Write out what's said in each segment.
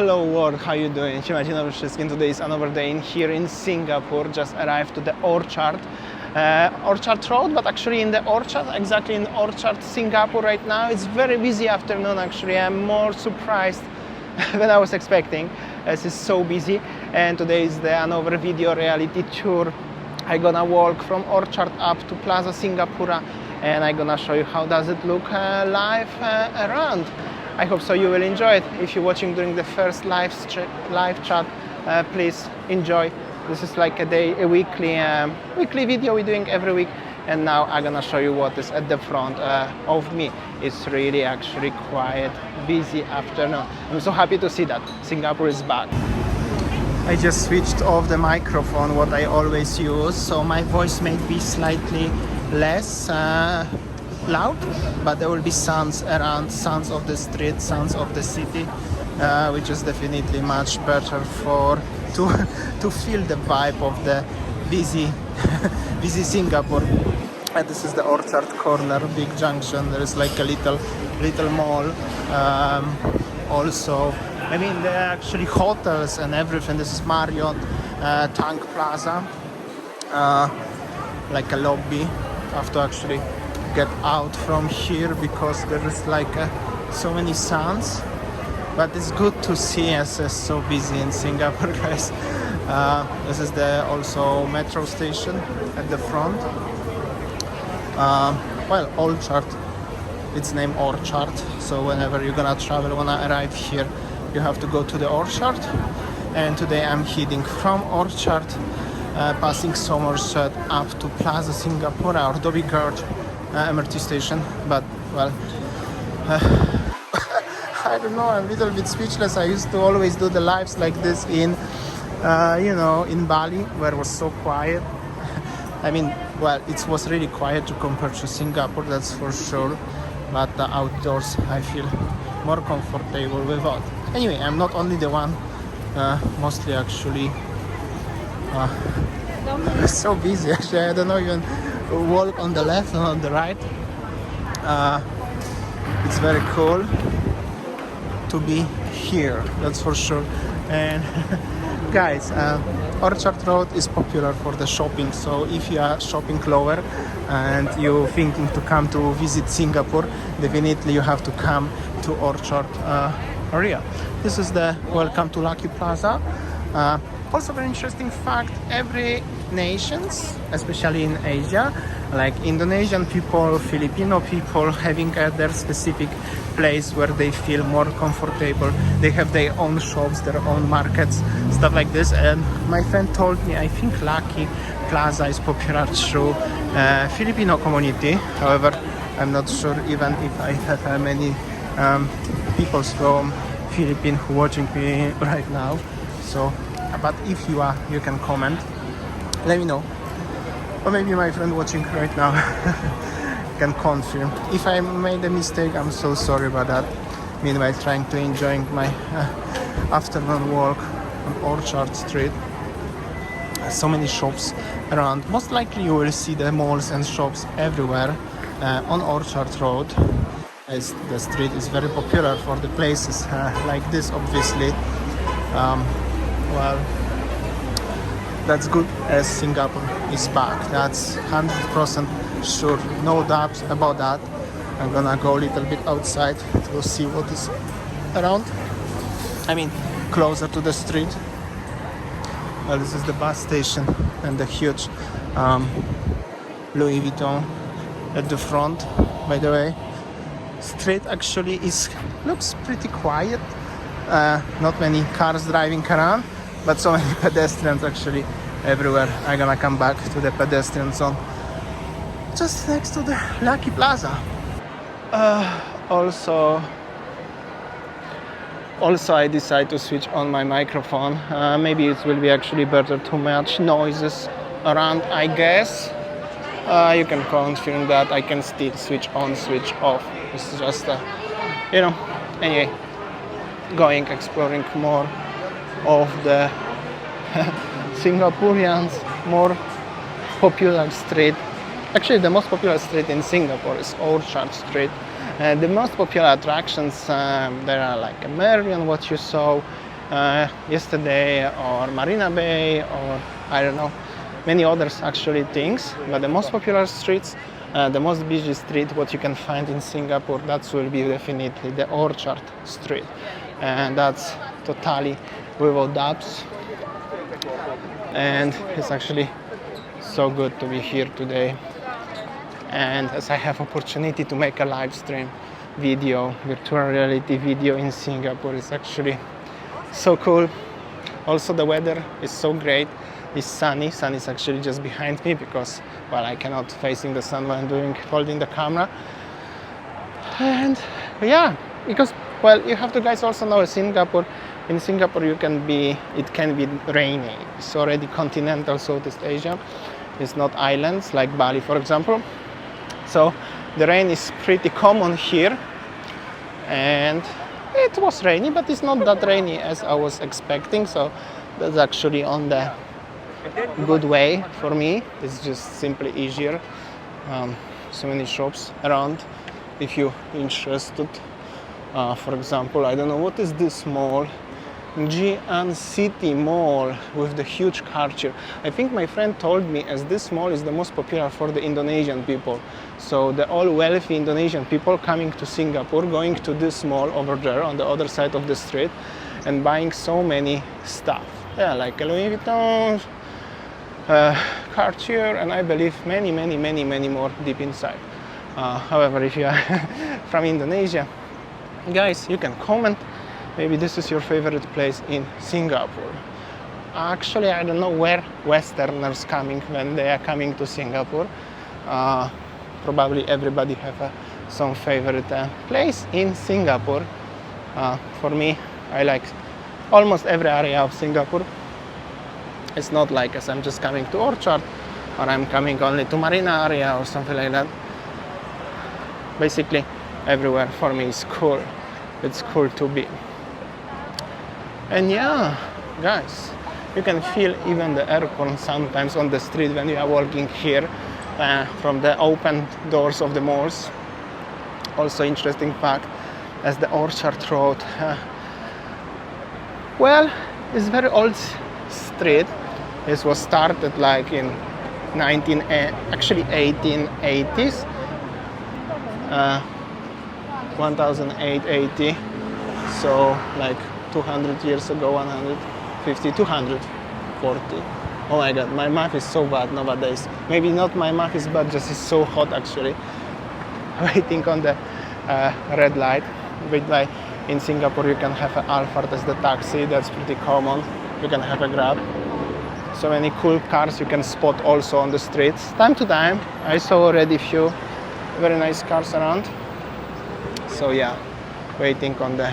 Hello world, how you doing? Siema, dzień dobry wszystkim. Today is another day here in Singapore. Just arrived to the Orchard Road, but actually in the Orchard, exactly in Orchard, Singapore right now. It's very busy afternoon actually. I'm more surprised than I was expecting, as it's so busy. And today is another video reality tour. I'm gonna walk from Orchard up to Plaza Singapura, and I'm gonna show you how does it look live around. I hope so you will enjoy it. If you're watching during the first live chat, please enjoy. This is like a weekly video we're doing every week, and now I'm gonna show you what is at the front of me. It's really actually quite busy afternoon. I'm so happy to see that Singapore is back. I just switched off the microphone, what I always use, so my voice may be slightly less loud, but there will be sounds around, sounds of the street, sounds of the city, which is definitely much better to feel the vibe of the busy busy Singapore. And this is the Orchard corner, big junction. There is like a little mall. Also, I mean, there are actually hotels and everything. This is Marriott, Tank Plaza, like a lobby. I have to actually get out from here because there is like so many sounds, but it's good to see us as so busy in Singapore, guys. This is the also Mrt Station at the front. Well, Orchard, it's named Orchard, so whenever you're gonna travel, wanna arrive here, you have to go to the Orchard. And today I'm heading from Orchard, passing Somerset up to Plaza Singapura, or Dobby Gard, Mrt Station. But well, I don't know, I'm a little bit speechless. I used to always do the lives like this in in Bali, where it was so quiet. I mean, well, it was really quiet to compare to Singapore, that's for sure, but the outdoors I feel more comfortable without. Anyway, I'm not only the one, mostly actually so busy actually. I don't know even walk on the left and on the right. It's very cool to be here, that's for sure. And guys, Orchard Road is popular for the shopping, so if you are shopping lower and you're thinking to come to visit Singapore, definitely you have to come to Orchard area. This is the Welcome to Lucky Plaza. Also very interesting fact, every nations, especially in Asia, like Indonesian people, Filipino people, having their specific place where they feel more comfortable. They have their own shops, their own markets, stuff like this. And my friend told me, I think Lucky Plaza is popular through Filipino community. However, I'm not sure even if I have many people from Philippines who watching me right now. So, but if you are, you can comment. Let me know. Or maybe my friend watching right now can confirm. If I made a mistake, I'm so sorry about that. Meanwhile, trying to enjoy my afternoon walk on Orchard Street. So many shops around. Most likely you will see the malls and shops everywhere on Orchard Road, as the street is very popular for the places like this, obviously. Well, that's good as Singapore is back. That's 100% sure, no doubt about that. I'm gonna go a little bit outside to see what is around. I mean, closer to the street. Well, this is the bus station and the huge Louis Vuitton at the front. By the way, street actually looks pretty quiet. Not many cars driving around, but so many pedestrians actually everywhere. I'm gonna come back to the pedestrian zone just next to the Lucky Plaza. Also I decided to switch on my microphone. Maybe it will be actually better, too much noises around, I guess. You can confirm that I can still switch on, switch off. It's just anyway, exploring more of the Singaporeans more popular street. Actually, the most popular street in Singapore is Orchard Street. The most popular attractions there are like a Marion, what you saw, yesterday, or Marina Bay, or I don't know, many others actually things. But the most popular streets, the most busy street what you can find in Singapore, that will be definitely the Orchard Street, and that's totally without doubts. And it's actually so good to be here today, and as I have opportunity to make a live stream video, virtual reality video in Singapore, is actually so cool. Also the weather is so great. It's sunny. Sun is actually just behind me because, well, I cannot facing the sun when holding the camera. And yeah, because, well, you have to guys also know Singapore. In Singapore it can be rainy. It's already continental Southeast Asia. It's not islands like Bali, for example. So the rain is pretty common here, and it was rainy, but it's not that rainy as I was expecting. So that's actually on the good way for me. It's just simply easier. So many shops around if you're interested. For example, I don't know, what is this mall? Jian City Mall with the huge culture. I think my friend told me as this mall is the most popular for the Indonesian people. So the all wealthy Indonesian people coming to Singapore, going to this mall over there on the other side of the street and buying so many stuff. Yeah, like Louis Vuitton, Cartier, and I believe many more deep inside. However, if you are from Indonesia, guys, you can comment. Maybe this is your favorite place in Singapore. Actually, I don't know where Westerners coming when they are coming to Singapore. Probably everybody have some favorite place in Singapore. For me, I like almost every area of Singapore. It's not like as I'm just coming to Orchard, or I'm coming only to Marina area or something like that. Basically, everywhere for me is cool. It's cool to be. And yeah, guys, you can feel even the aircon sometimes on the street when you are walking here from the open doors of the malls. Also interesting fact, as the Orchard Road, well, it's very old street. It was started like in 1880s, 1880, so like 200 years ago, 150, 240. Oh my god, my math is so bad nowadays. Maybe not my math is bad, just it's so hot actually. Waiting on the red light. In Singapore you can have an Alphard as the taxi, that's pretty common. You can have a Grab. So many cool cars you can spot also on the streets. Time to time, I saw already few very nice cars around. So yeah, waiting on the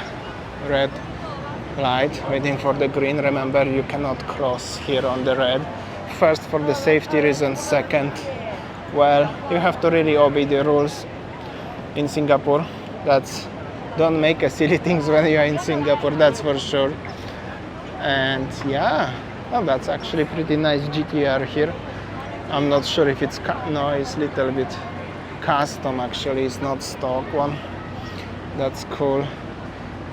red light, waiting for the green. Remember, you cannot cross here on the red. First, for the safety reasons. Second, well, you have to really obey the rules in Singapore. Don't make a silly things when you are in Singapore, that's for sure. And yeah, well, that's actually pretty nice GTR here. I'm not sure if it's it's a little bit custom actually, it's not stock one. That's cool.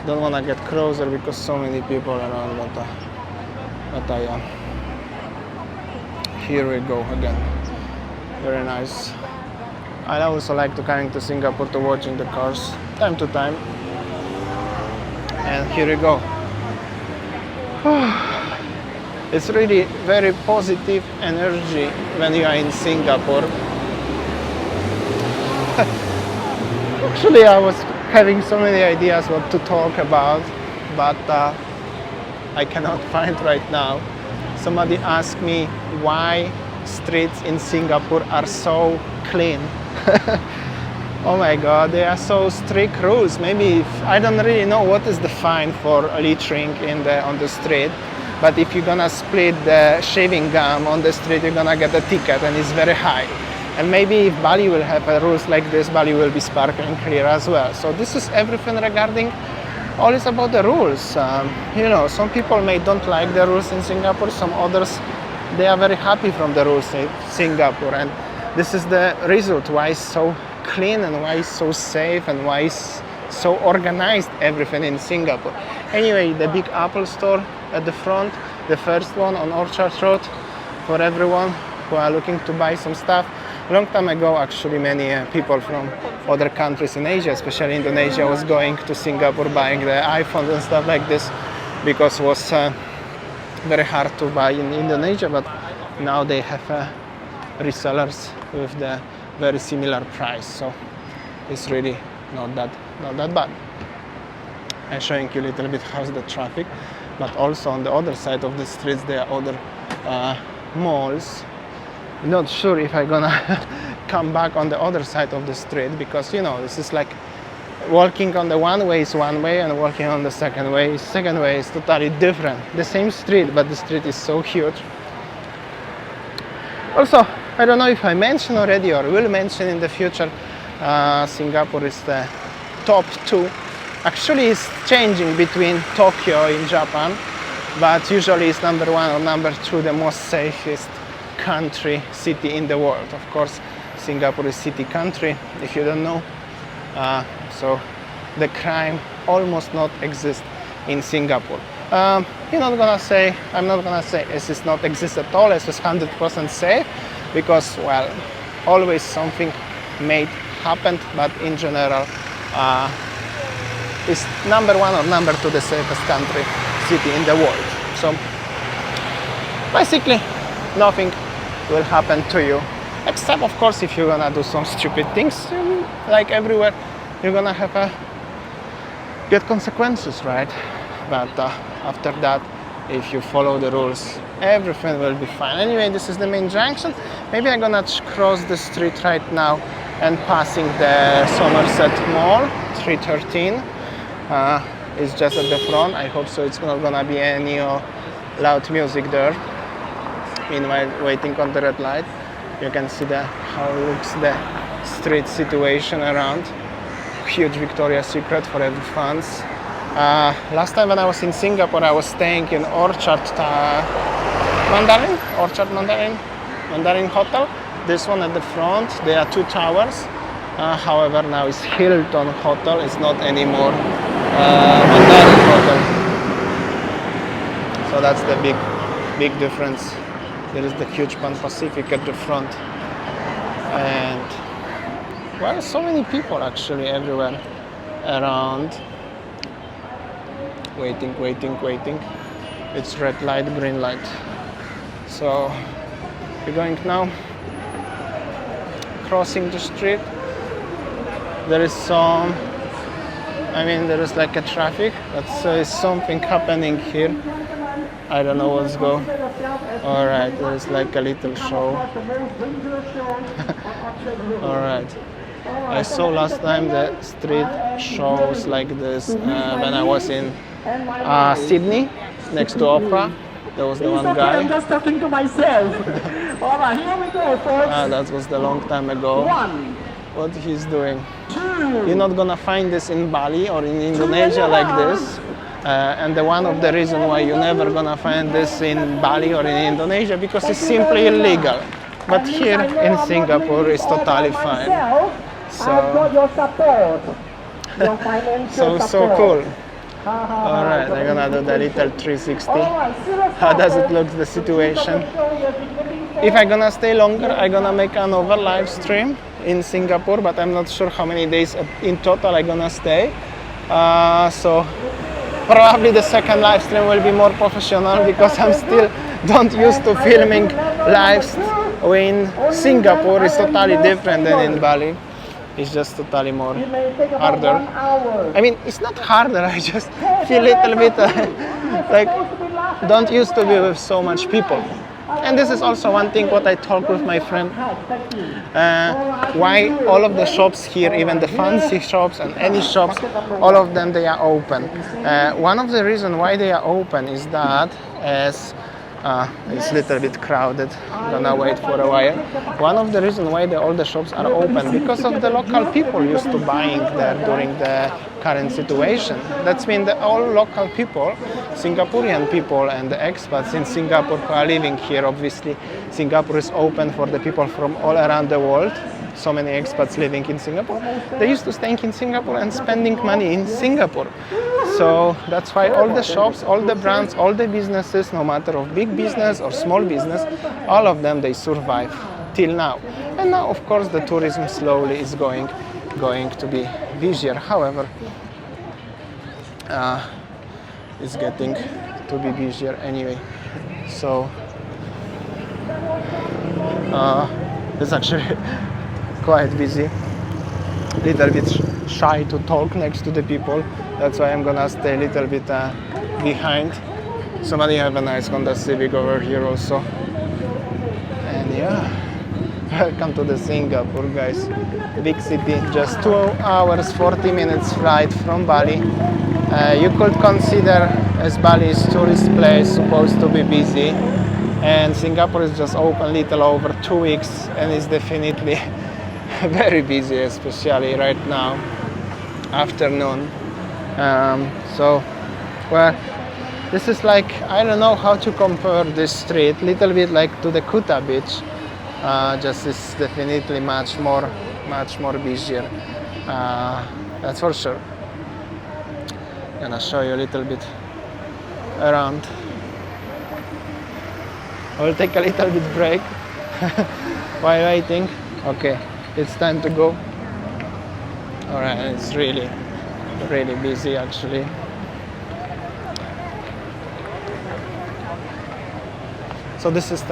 Don't want to get closer because so many people around, but yeah. Here we go again. Very nice. I also like to coming to Singapore to watching the cars time to time. And here we go. It's really very positive energy when you are in Singapore. Actually, I was having so many ideas what to talk about, but I cannot find right now. Somebody asked me why streets in Singapore are so clean. Oh my god, they are so strict rules. Maybe I don't really know what is the fine for littering on the street, but if you're gonna split the shaving gum on the street, you're gonna get a ticket, and it's very high. And maybe if Bali will have rules like this, Bali will be sparkling clear as well. So this is everything regarding, all is about the rules. You know, some people don't like the rules in Singapore, some others, they are very happy from the rules in Singapore. And this is the result why it's so clean and why it's so safe and why it's so organized, everything in Singapore. Anyway, the big Apple store at the front, the first one on Orchard Road, for everyone who are looking to buy some stuff. Long time ago, actually, many people from other countries in Asia, especially Indonesia, was going to Singapore buying the iPhones and stuff like this, because it was very hard to buy in Indonesia, but now they have resellers with the very similar price, so it's really not that bad. I'm showing you a little bit how's the traffic, but also on the other side of the streets there are other malls. Not sure if I'm gonna come back on the other side of the street, because you know, this is like walking on the one way is one way and walking on the second way is totally different. The same street, but the street is so huge. Also, I don't know if I mentioned already or will mention in the future, Singapore is the top 2. Actually, it's changing between Tokyo in Japan, but usually it's number 1 or number 2, the most safest city in the world. Of course, Singapore is city country, if you don't know. So the crime almost not exist in Singapore. I'm not gonna say it is not exist at all, it's 100% safe, because well, always something may happen, but in general it's number 1 or number 2 the safest city in the world. So basically nothing will happen to you, except of course if you're gonna do some stupid things, like everywhere you're gonna have get consequences, right? But after that, if you follow the rules, everything will be fine. Anyway, this is the main junction. Maybe I'm gonna cross the street right now and passing the Somerset Mall, 313. It's just at the front. I hope so it's not gonna be any loud music there. Meanwhile, waiting on the red light, you can see how looks the street situation around. Huge Victoria's Secret for every fans. Last time when I was in Singapore, I was staying in Orchard Mandarin Hotel. This one at the front, there are 2 towers. However, now it's Hilton Hotel, it's not anymore Mandarin Hotel. So that's the big difference. There is the huge Pan Pacific at the front. And well, so many people actually everywhere around. Waiting. It's red light, green light. So we're going now, crossing the street. There is like a traffic, but is something happening here. I don't know what's going. All right, there is like a little show. All right. I saw last time the street shows like this when I was in Sydney, next to Opera. There was the one guy. I'm just talking to myself. All right, here we go, folks. That was the long time ago. What he's doing. You're not gonna find this in Bali or in Indonesia like this. And one of the reasons why you're never gonna find this in Bali or in Indonesia, because it's simply illegal. But here in Singapore, it's totally fine. So cool. Alright, I'm gonna do the little 360. How does it look, the situation? If I'm gonna stay longer, I'm gonna make another live stream in Singapore, but I'm not sure how many days in total I'm gonna stay. So probably the second live stream will be more professional, because I'm still don't used to filming lives in Singapore. It's totally different than in Bali. It's just totally more harder. I mean, it's not harder, I just feel a little bit like don't used to be with so much people. And this is also one thing what I talked with my friend, why all of the shops here, even the fancy shops and any shops, all of them, they are open. One of the reasons why they are open is that as it's a little bit crowded, gonna wait for a while. One of the reasons why all the shops are open, because of the local people used to buying there during the current situation. That's mean that all local people, Singaporean people and the expats in Singapore who are living here, obviously Singapore is open for the people from all around the world. So many expats living in Singapore. They used to stay in Singapore and spending money in Singapore. So that's why all the shops, all the brands, all the businesses, no matter of big business or small business, all of them, they survive till now. And now, of course, the tourism slowly is going to be busier. However, it's getting to be busier anyway. So it's actually quite busy. Little bit shy to talk next to the people. That's why I'm gonna stay a little bit behind. Somebody have a nice Honda Civic over here also. And yeah, welcome to the Singapore, guys. Big city, just 2 hours, 40 minutes flight from Bali. You could consider as Bali is tourist place, supposed to be busy. And Singapore is just open little over 2 weeks and is definitely very busy, especially right now, afternoon. So, well, this is like, I don't know how to compare this street, little bit like to the Kuta beach. Just is definitely much more busier. That's for sure. Gonna show you a little bit around. I will take a little bit break while waiting. Okay, it's time to go. Alright, it's really busy actually. So this is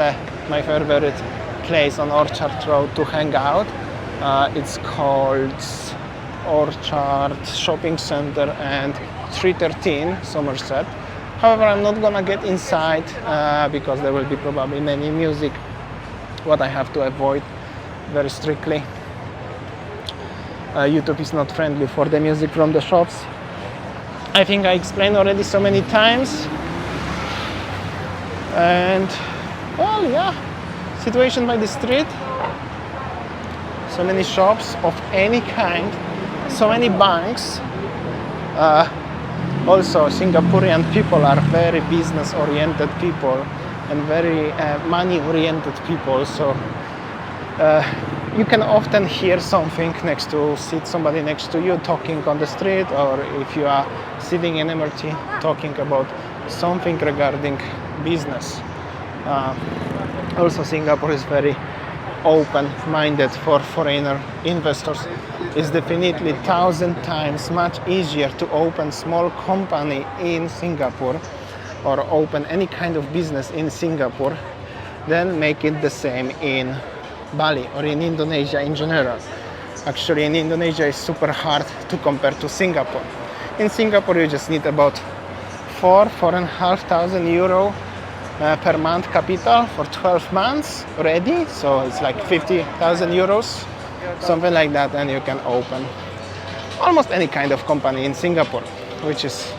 my favorite place on Orchard Road to hang out. It's called Orchard Shopping Center and 313 Somerset. However, I'm not gonna get inside because there will be probably many music, what I have to avoid very strictly. YouTube is not friendly for the music from the shops. I think I explained already so many times. And well, yeah, situation by the street. So many shops of any kind, so many banks. Also, Singaporean people are very business-oriented people and very money-oriented people. So you can often hear something somebody next to you talking on the street, or if you are sitting in Mrt talking about something regarding business. Also, Singapore is very open-minded for foreigner investors. It's definitely 1,000 times much easier to open small company in Singapore or open any kind of business in Singapore than make it the same in Bali or in Indonesia in general. Actually, in Indonesia it's super hard to compare to Singapore. In Singapore you just need about 4,500 euro per month capital for 12 months ready, so it's like 50,000 euros, something like that, and you can open almost any kind of company in Singapore, which is,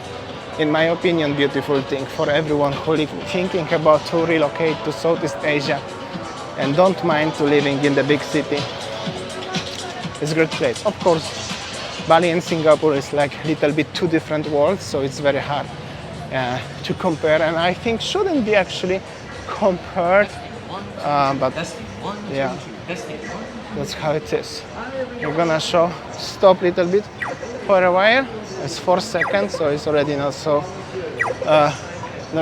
in my opinion, beautiful thing for everyone who is thinking about to relocate to Southeast Asia and don't mind to living in the big city. It's a great place. Of course, Bali and Singapore is like a little bit two different worlds, so it's very hard to compare, and I think shouldn't be actually compared, but yeah, that's how it is. We're gonna stop a little bit for a while. It's 4 seconds, so it's already not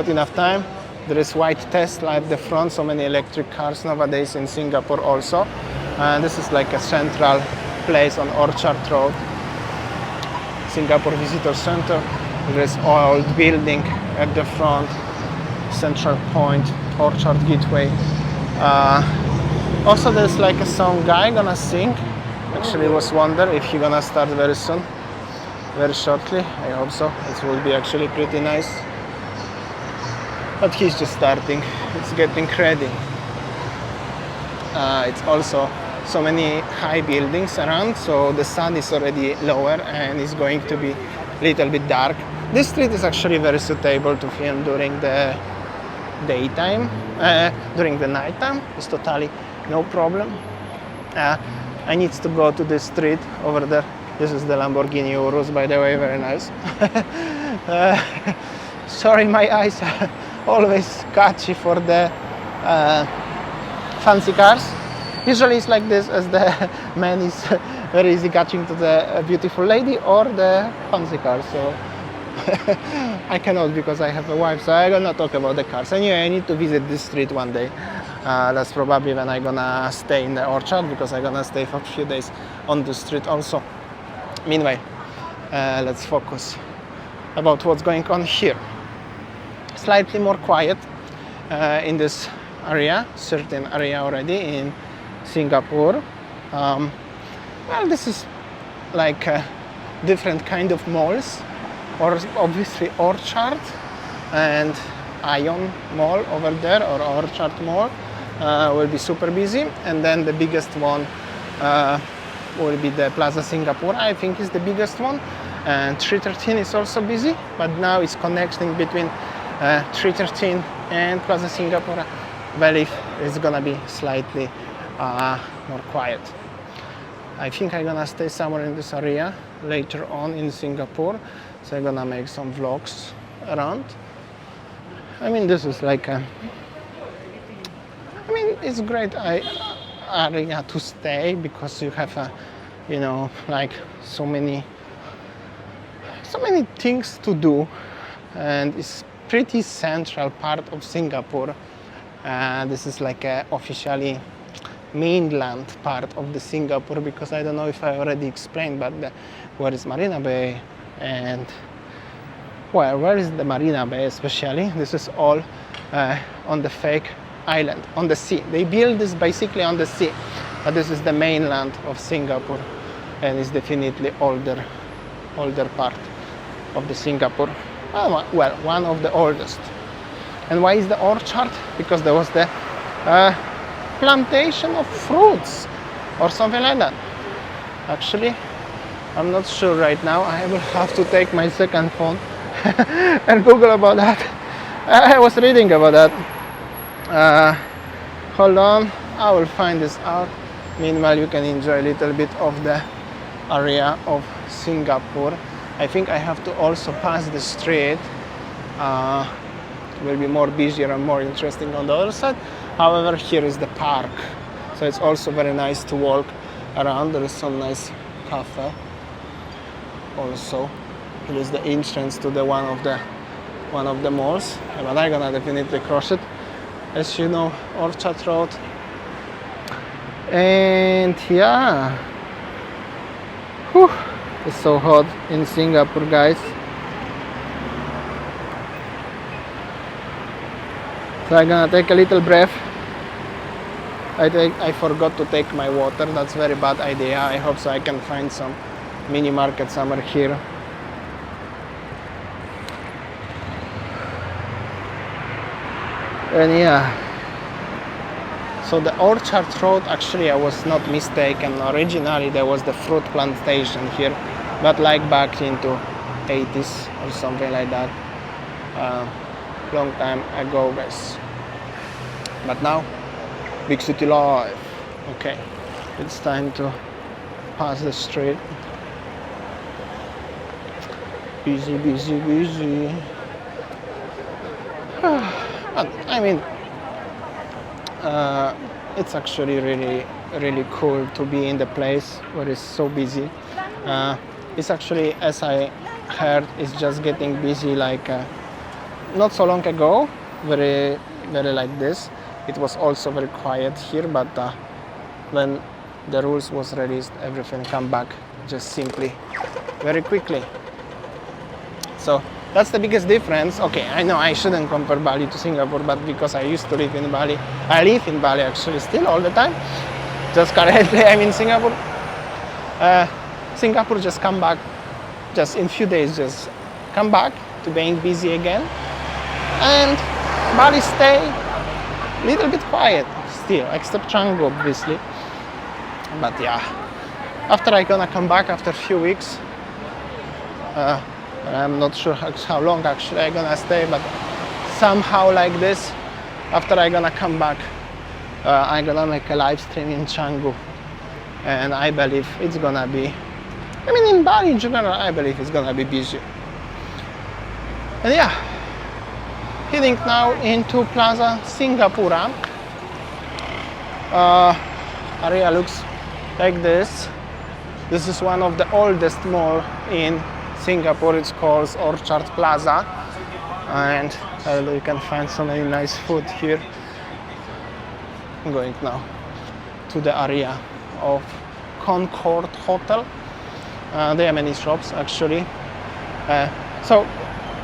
enough time. There is white Tesla at the front, so many electric cars nowadays in Singapore also. And this is like a central place on Orchard Road, Singapore Visitor Center. There is old building at the front, Central Point, Orchard Gateway. Also there's like a song guy gonna sing. Actually was wonder if he gonna start very soon, very shortly. I hope so. It will be actually pretty nice. But he's just starting. It's getting ready. It's also so many high buildings around, so the sun is already lower and it's going to be a little bit dark. This street is actually very suitable to film during the daytime. During the nighttime, it's totally no problem. I need to go to this street over there. This is the Lamborghini Urus, by the way, very nice. Sorry, my eyes are always catchy for the fancy cars. Usually it's like this, as the man is very easy catching to the beautiful lady or the fancy car. So I cannot because I have a wife, so I'm gonna talk about the cars. Anyway, I need to visit this street one day. That's probably when I'm gonna stay in the orchard, because I'm gonna stay for a few days on the street also. Meanwhile, let's focus about what's going on here. Slightly more quiet in this area, certain area already in Singapore. Well, this is like a different kind of malls, or obviously Orchard and Ion Mall over there, or Orchard Mall will be super busy, and then the biggest one will be the Plaza Singapura. I think is the biggest one, and 313 is also busy, but now it's connecting between 313 and Plaza Singapura. Well, it's gonna be slightly more quiet. I think I'm gonna stay somewhere in this area later on in Singapore, so I'm gonna make some vlogs around. I mean, this is like it's a great area to stay, because you have like so many things to do, and it's pretty central part of Singapore. This is like a officially mainland part of the Singapore, because I don't know if I already explained, but where is Marina Bay, and where is the Marina Bay especially? This is all on the fake island, on the sea. They build this basically on the sea, but this is the mainland of Singapore, and it's definitely older part of the Singapore. Well, one of the oldest. And why is the orchard? Because there was the plantation of fruits or something like that. Actually, I'm not sure right now. I will have to take my second phone and Google about that. I was reading about that. Hold on, I will find this out. Meanwhile, you can enjoy a little bit of the area of Singapore. I think I have to also pass the street. Will be more busier and more interesting on the other side. However, here is the park, so it's also very nice to walk around. There is some nice cafe also. Here is the entrance to the one of the malls, but I'm gonna definitely cross it, as you know, Orchard Road. And yeah, whew, it's so hot in Singapore, guys. So I'm gonna take a little breath. I forgot to take my water. That's a very bad idea. I hope so I can find some mini market somewhere here. And yeah, so the Orchard Road, actually I was not mistaken. Originally there was the fruit plantation here, but like back into 80s or something like that. Long time ago, guys. But now, big city life. Okay, it's time to pass the street. Busy, busy, busy. But I mean, it's actually really cool to be in the place where it's so busy. It's actually, as I heard, it's just getting busy like not so long ago, very like this. It was also very quiet here, but when the rules was released, everything come back just simply very quickly. So that's the biggest difference. Okay, I know I shouldn't compare Bali to Singapore, but because I used to live in Bali, I live in Bali actually still all the time. Just currently I'm in Singapore. Singapore just come back, just in few days, just come back to being busy again. And Bali stay a little bit quiet still, except Canggu obviously. But yeah, after I'm gonna come back after a few weeks, I'm not sure how long actually I'm gonna stay, but somehow like this, after I'm gonna come back, I'm gonna make a live stream in Canggu, and I believe it's gonna be, I mean in Bali in general, I believe it's gonna be busy. And yeah, heading now into Plaza Singapura. Area looks like this. This is one of the oldest mall in Singapore. It's called Orchard Plaza, and you can find so many nice food here. I'm going now to the area of Concord Hotel. There are many shops actually. So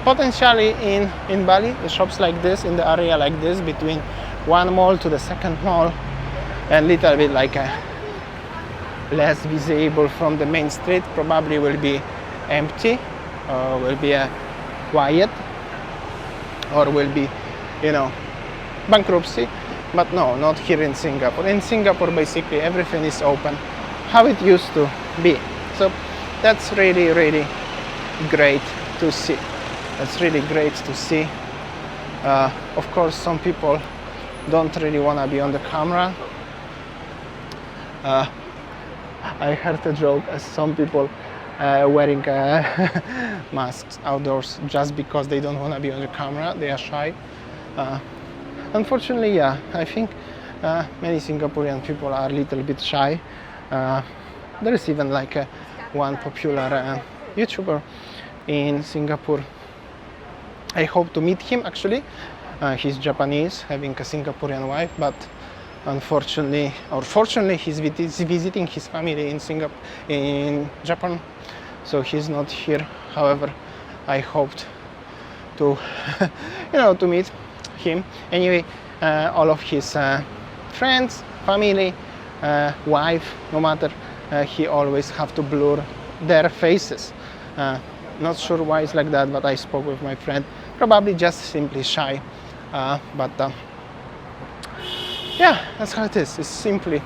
potentially in Bali, the shops like this, in the area like this, between one mall to the second mall, and little bit like less visible from the main street, probably will be empty, or will be quiet, or will be, you know, bankruptcy. But no, not here in Singapore. In Singapore, basically everything is open, how it used to be. So that's really, really great to see. That's really great to see. Of course, some people don't really want to be on the camera. I heard a joke as some people wearing masks outdoors just because they don't want to be on the camera. They are shy. Unfortunately, yeah, I think many Singaporean people are a little bit shy. There is even like one popular YouTuber in Singapore. I hope to meet him actually. He's Japanese, having a Singaporean wife, but unfortunately, or fortunately, he's visiting his family in Japan, so he's not here. However, I hoped to, to meet him. Anyway, all of his friends, family, wife, no matter, he always have to blur their faces. Not sure why it's like that, but I spoke with my friend. Probably just simply shy, but yeah, that's how it is. It's simply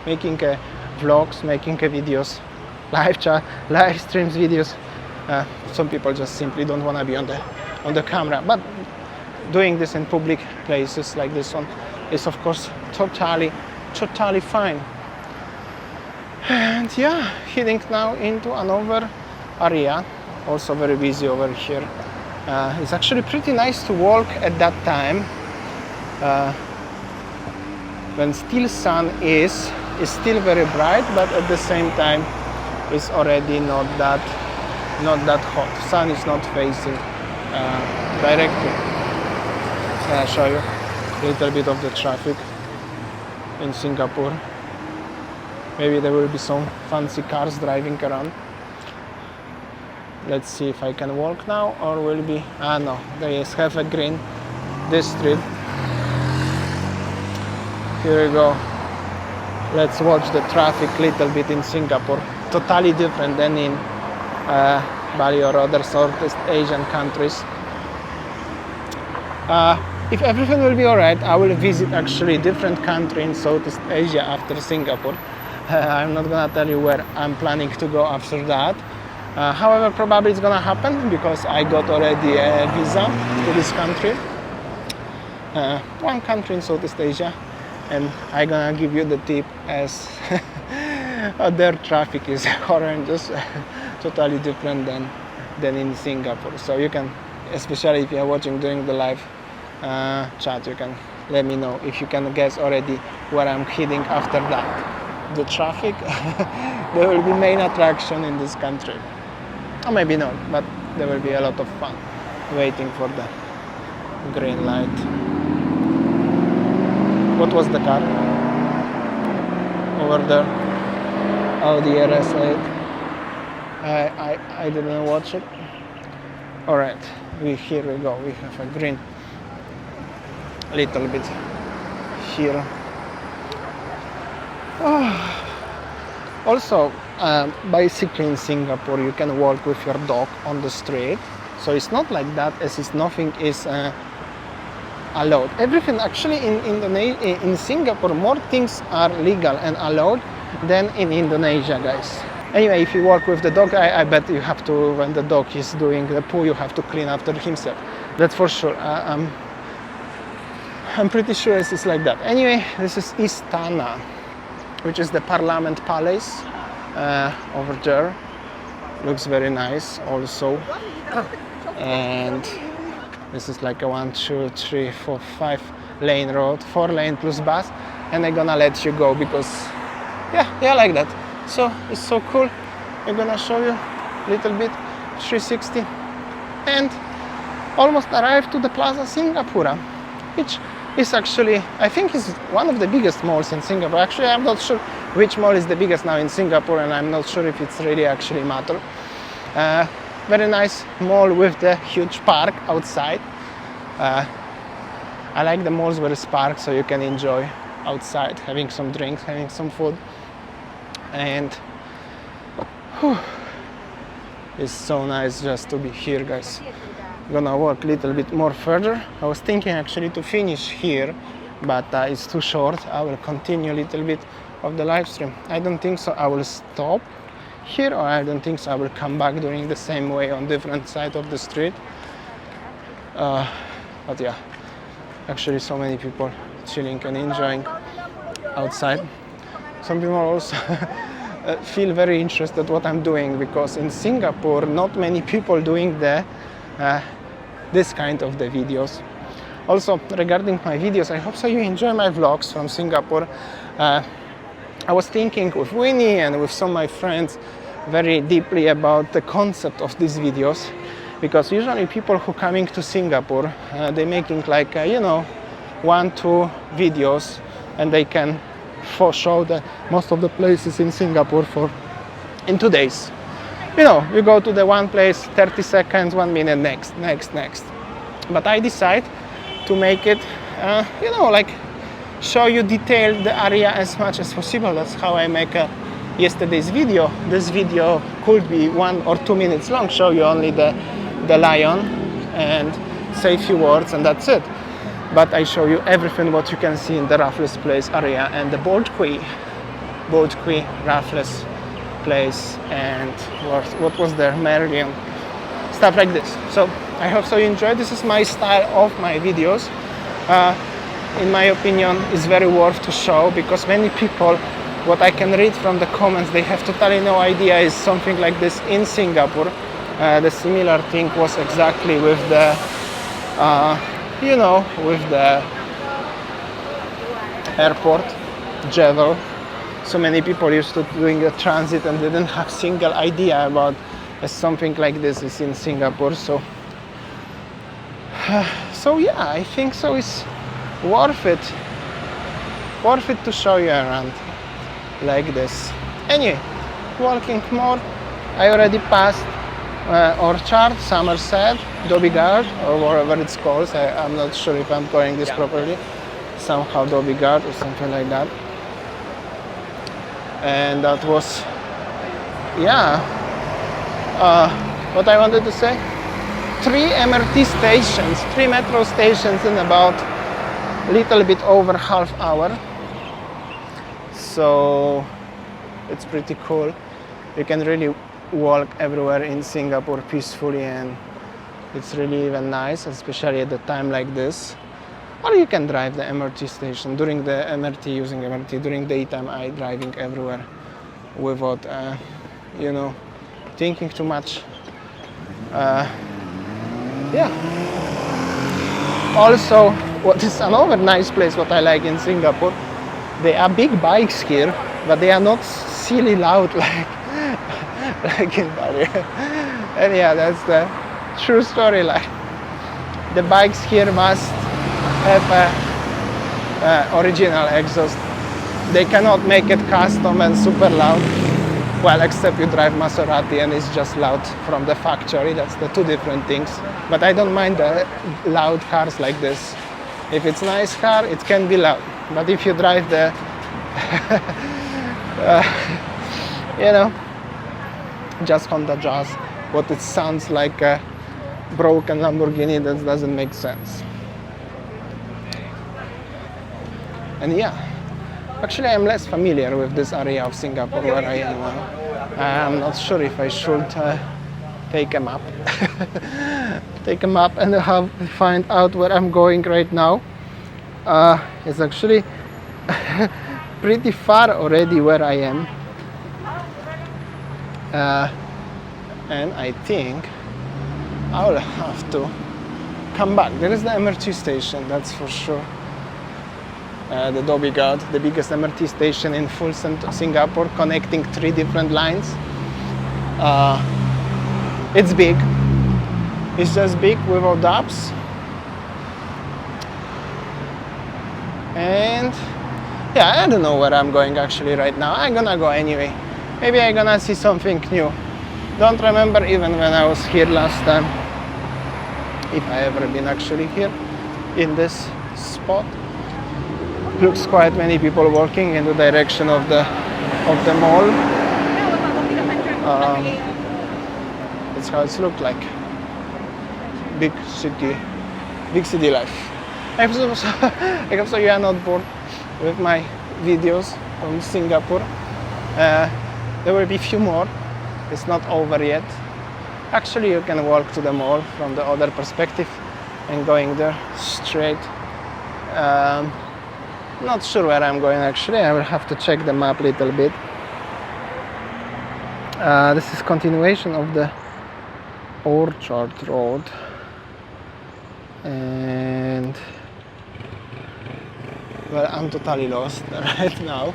making vlogs, making videos, live chat, live streams, videos. Some people just simply don't want to be on the camera, but doing this in public places like this one is of course totally fine. And yeah, heading now into another area, also very busy over here. It's actually pretty nice to walk at that time when still sun is still very bright, but at the same time it's already not that hot. Sun is not facing directly. I'll show you a little bit of the traffic in Singapore. Maybe there will be some fancy cars driving around. Let's see if I can walk now, or will be... no, they have a green, this street. Here we go. Let's watch the traffic a little bit in Singapore. Totally different than in Bali or other Southeast Asian countries. If everything will be alright, I will visit actually different country in Southeast Asia after Singapore. I'm not gonna tell you where I'm planning to go after that. However, probably it's gonna happen because I got already a visa to this country. One country in Southeast Asia, and I'm gonna give you the tip as their traffic is horrendous, totally different than in Singapore. So you can, especially if you are watching during the live chat, you can let me know if you can guess already where I'm heading after that. The traffic, there will be main attraction in this country. Or maybe not, but there will be a lot of fun waiting for the green light. What was the car? Over there. Oh, the RS8. I didn't watch it. Alright, here we go. We have a green. Little bit here. Also, bicycling in Singapore, you can walk with your dog on the street. So it's not like that, as is nothing is allowed. Everything actually in Singapore, more things are legal and allowed than in Indonesia, guys. Anyway, if you walk with the dog, I bet you have to, when the dog is doing the poo, you have to clean after himself. That's for sure. I'm pretty sure it's like that. Anyway, this is Istana, which is the Parliament Palace over there. Looks very nice also. And this is like a 1, 2, 3, 4, 5 lane road, 4 lane plus bus, and I'm gonna let you go because yeah, like that. So it's so cool. I'm gonna show you little bit, 360, and almost arrived to the Plaza Singapura, which is actually, I think, is one of the biggest malls in Singapore. Actually, I'm not sure which mall is the biggest now in Singapore, and I'm not sure if it's really actually matter. Very nice mall with the huge park outside. I like the malls where it's park, so you can enjoy outside, having some drinks, having some food, and it's so nice just to be here, guys. Gonna walk a little bit more further. I was thinking actually to finish here, but it's too short. I will continue a little bit of the live stream. I don't think so I will stop here, or I don't think so I will come back doing the same way on different side of the street. But yeah, actually so many people chilling and enjoying outside. Some people also feel very interested what I'm doing, because in Singapore not many people doing this kind of the videos. Also, regarding my videos, I hope so you enjoy my vlogs from Singapore. I was thinking with Winnie and with some of my friends very deeply about the concept of these videos, because usually people who coming to Singapore, they're making like 1-2 videos, and they can show the most of the places in Singapore in 2 days. You go to the one place, 30 seconds, 1 minute, next. But I decide to make it, like show you detail the area as much as possible. That's how I make yesterday's video. This video could be 1 or 2 minutes long, show you only the lion and say a few words, and that's it. But I show you everything what you can see in the Raffles Place area and the Boat Quay, Raffles Place, and what was there, Merlion, stuff like this. So I hope so you enjoy. This is my style of my videos. In my opinion, is very worth to show, because many people, what I can read from the comments, they have totally no idea is something like this in Singapore. The similar thing was exactly with the with the airport, Jewel. So many people used to doing a transit and didn't have single idea about something like this is in Singapore. So yeah, I think so it's worth it to show you around like this. Anyway, walking more, I already passed Orchard, Somerset, Dobby Gard, or whatever it's called. I'm not sure if I'm calling this properly. Somehow Dobby Gard or something like that. And that was, what I wanted to say, 3 Mrt stations, 3 metro stations in about a little bit over half hour. So it's pretty cool. You can really walk everywhere in Singapore peacefully, and it's really even nice, especially at a time like this. Or you can drive the Mrt station during the MRT, using MRT during daytime. I driving everywhere without thinking too much. Also, what is another nice place what I like in Singapore, there are big bikes here, but they are not silly loud like in Bali. And yeah, that's the true story. Like, the bikes here must have a original exhaust. They cannot make it custom and super loud. Well, except you drive Maserati and it's just loud from the factory. That's the 2 different things. But I don't mind the loud cars like this. If it's a nice car, it can be loud. But if you drive the just Honda Jazz, what it sounds like a broken Lamborghini, that doesn't make sense. And yeah, actually I'm less familiar with this area of Singapore where I am now. I'm not sure if I should take a map and find out where I'm going right now. It's actually pretty far already where I am. And I think I will have to come back. There is the Mrt Station, that's for sure. The Dobby Gard, the biggest Mrt station in full Singapore, connecting 3 different lines. It's big. It's just big without apps. And yeah, I don't know where I'm going actually right now. I'm gonna go anyway. Maybe I'm gonna see something new. Don't remember even when I was here last time, if I ever been actually here in this spot. Looks quite many people walking in the direction of the mall. That's how it's looked like. Big city life. I hope so you are not bored with my videos from Singapore. There will be a few more. It's not over yet. Actually, you can walk to the mall from the other perspective and going there straight. Not sure where I'm going actually. I will have to check the map a little bit. This is continuation of the Orchard Road, and well, I'm totally lost right now.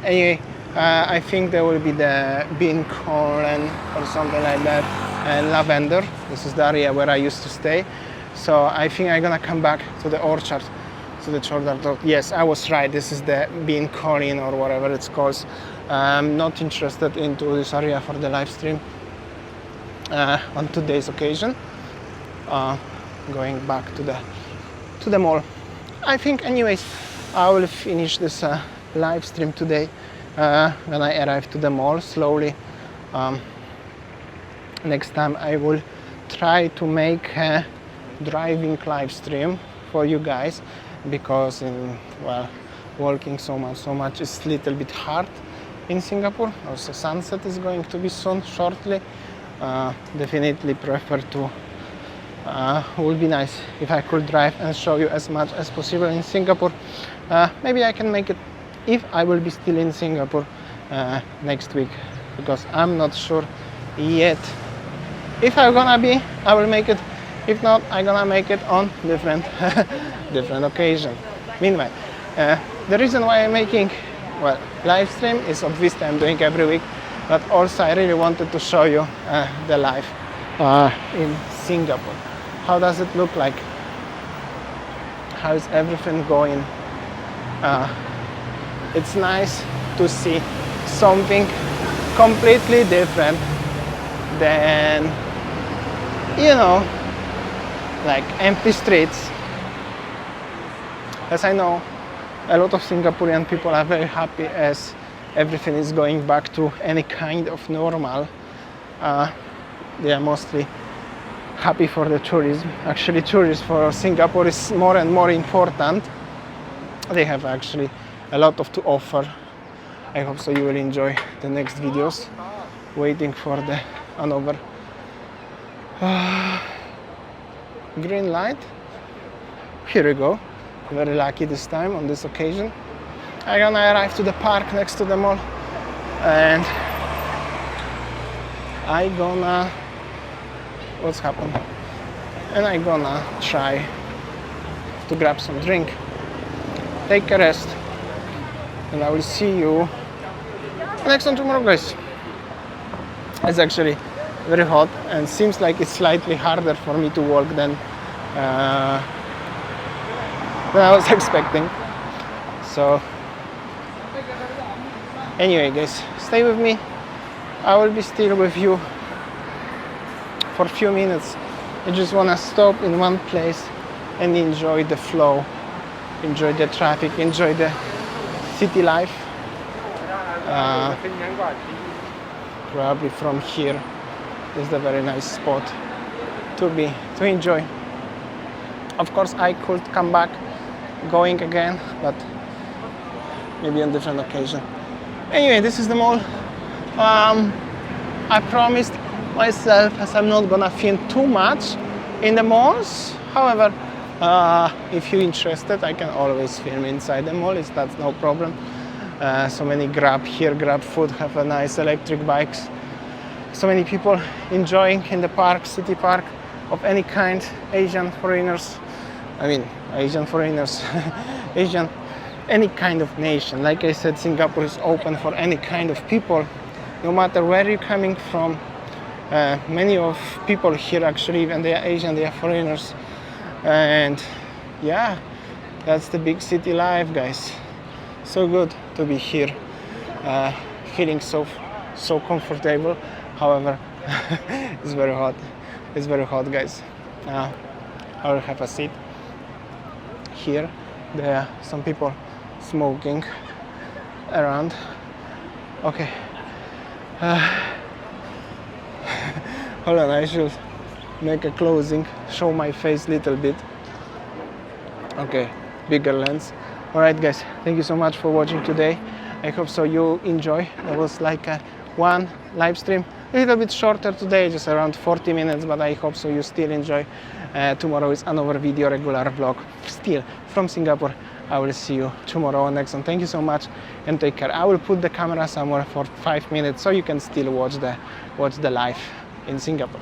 Anyway, I think there will be the bean corn or something like that, and lavender. This is the area where I used to stay. So I think I'm gonna come back to the orchard, to the Orchard Road. Yes, I was right. This is the bean corn or whatever it's called. I'm not interested into this area for the live stream on today's occasion. Going back to the mall. I think, anyways, I will finish this live stream today when I arrive to the mall slowly. Next time I will try to make a driving live stream for you guys, because walking so much is a little bit hard in Singapore. Also, sunset is going to be soon, shortly. Definitely prefer to. Would be nice if I could drive and show you as much as possible in Singapore. Maybe I can make it if I will be still in Singapore next week, because I'm not sure yet. If I'm gonna be, I will make it. If not, I'm gonna make it on different occasion. Meanwhile, the reason why I'm making live stream is obviously I'm doing every week, but also I really wanted to show you the life in Singapore. How does it look like? How is everything going? It's nice to see something completely different than, like empty streets. As I know, a lot of Singaporean people are very happy as everything is going back to any kind of normal. They are mostly happy for the tourism. Actually, tourism for Singapore is more and more important. They have actually a lot to offer. I hope so you will enjoy the next videos. Waiting for the another green light. Here we go. Very lucky this time on this occasion. I'm gonna arrive to the park next to the mall, and what's happened? And I'm gonna try to grab some drink, take a rest, and I will see you next time tomorrow, guys. It's actually very hot and seems like it's slightly harder for me to walk than I was expecting. So anyway, guys, stay with me. I will be still with you for a few minutes. I just want to stop in one place and enjoy the flow, enjoy the traffic, enjoy the city life. Probably from here is the very nice spot to enjoy. Of course, I could come back going again, but maybe on different occasion. Anyway, this is the mall. I promised myself as I'm not gonna film too much in the malls. However, if you're interested, I can always film inside the mall. That's no problem. So many grab food, have a nice electric bikes. So many people enjoying in the park, city park of any kind. Asian foreigners, Asian, any kind of nation. Like I said, Singapore is open for any kind of people, no matter where you're coming from, Many of people here actually, even they are Asian, they are foreigners, and yeah, that's the big city life, guys. So good to be here, feeling so comfortable. However, it's very hot. It's very hot, guys. I will have a seat here. There are some people smoking around. Okay. Hold on, I should make a closing, show my face a little bit. Okay, bigger lens. Alright guys, thank you so much for watching today. I hope so you enjoy. That was like one live stream, a little bit shorter today, just around 40 minutes, but I hope so you still enjoy. Tomorrow is another video, regular vlog, still from Singapore. I will see you tomorrow on next one. Thank you so much and take care. I will put the camera somewhere for 5 minutes so you can still watch the live in Singapore.